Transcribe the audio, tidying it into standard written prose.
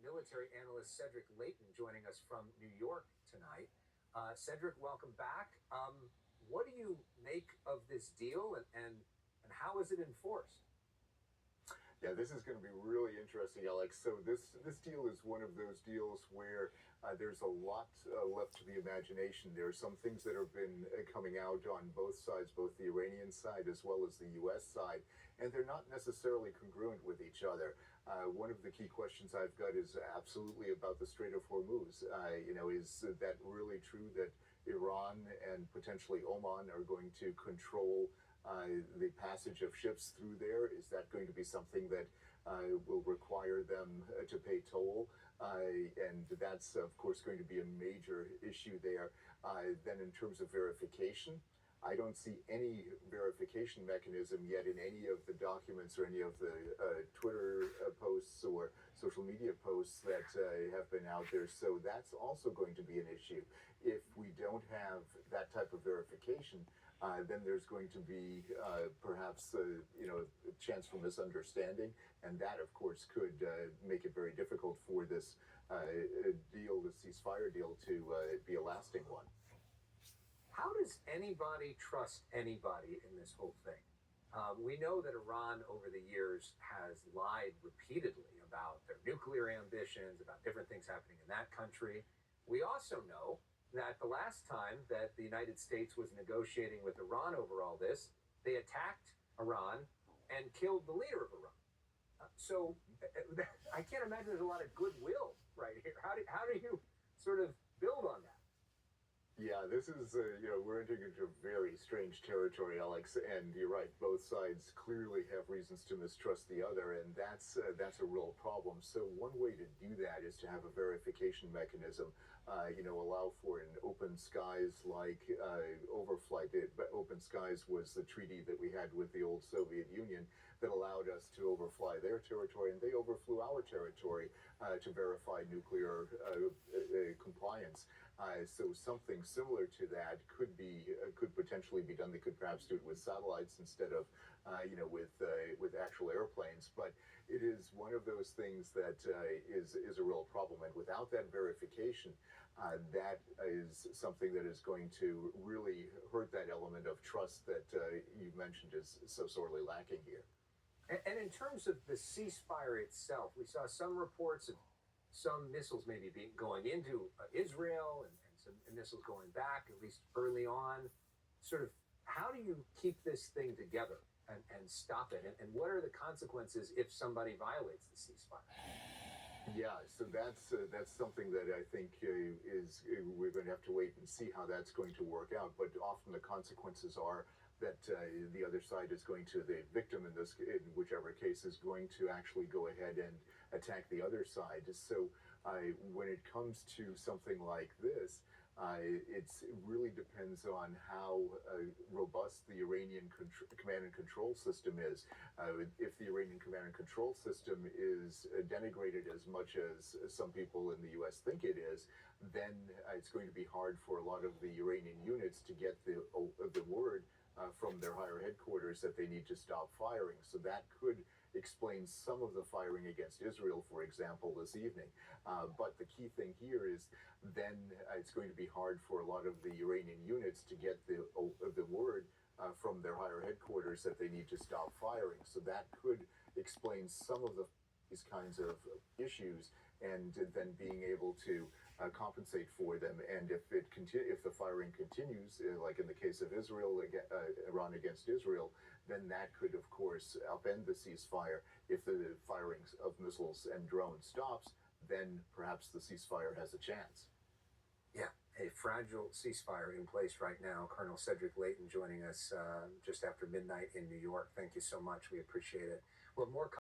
military analyst Cedric Leighton joining us from New York tonight. Cedric, welcome back. What do you make of this deal, and how is it enforced? Yeah, this is going to be really interesting, Alex. So this deal is one of those deals where there's a lot left to the imagination. There are some things that have been coming out on both sides, both the Iranian side as well as the U.S. side, and they're not necessarily congruent with each other. One of the key questions I've got is absolutely about the Strait of Hormuz. Is that really true that Iran and potentially Oman are going to control the passage of ships through there? Is that going to be something that will require them to pay toll? And that's, of course, going to be a major issue there. Then in terms of verification, I don't see any verification mechanism yet in any of the documents or any of the Twitter posts or social media posts that have been out there. So that's also going to be an issue. If we don't have that type of verification, then there's going to be perhaps a chance for misunderstanding, and that, of course, could make it very difficult for this deal, the ceasefire deal, to be a lasting one. How does anybody trust anybody in this whole thing? We know that Iran over the years has lied repeatedly about their nuclear ambitions, about different things happening in that country. We also know that the last time that the United States was negotiating with Iran over all this, they attacked Iran and killed the leader of Iran. So I can't imagine there's a lot of goodwill right here. How do you sort of build on that? Yeah, this is, we're entering into very strange territory, Alex, and you're right, both sides clearly have reasons to mistrust the other, and that's a real problem. So one way to do that is to have a verification mechanism, allow for an open skies like overflight. Open skies was the treaty that we had with the old Soviet Union that allowed us to overfly their territory, and they overflew our territory to verify nuclear compliance. So something similar to that could potentially be done. They could perhaps do it with satellites instead of, with actual airplanes. But it is one of those things that is a real problem. And without that verification, that is something that is going to really hurt that element of trust that you've mentioned is so sorely lacking here. And in terms of the ceasefire itself, we saw some reports of some missiles maybe going into Israel and some missiles going back, at least early on. Sort of, how do you keep this thing together and stop it? And what are the consequences if somebody violates the ceasefire? Yeah, so that's something that I think we're going to have to wait and see how that's going to work out. But often the consequences are that the other side is going to, the victim in whichever case, is going to actually go ahead and attack the other side. So when it comes to something like this, it really depends on how robust the Iranian command and control system is. If the Iranian command and control system is denigrated as much as some people in the U.S. think it is, then it's going to be hard for a lot of the Iranian units to get the word from their higher headquarters that they need to stop firing. So that could explain some of the firing against Israel, for example, this evening. But the key thing here is then it's going to be hard for a lot of the Iranian units to get the word from their higher headquarters that they need to stop firing. So that could explain some of these kinds of issues, and then being able to compensate for them. And if the firing continues, like in the case of Iran against Israel, then that could, of course, upend the ceasefire. If the firing of missiles and drones stops, then perhaps the ceasefire has a chance. Yeah, a fragile ceasefire in place right now. Colonel Cedric Leighton joining us just after midnight in New York. Thank you so much. We appreciate it. Well, more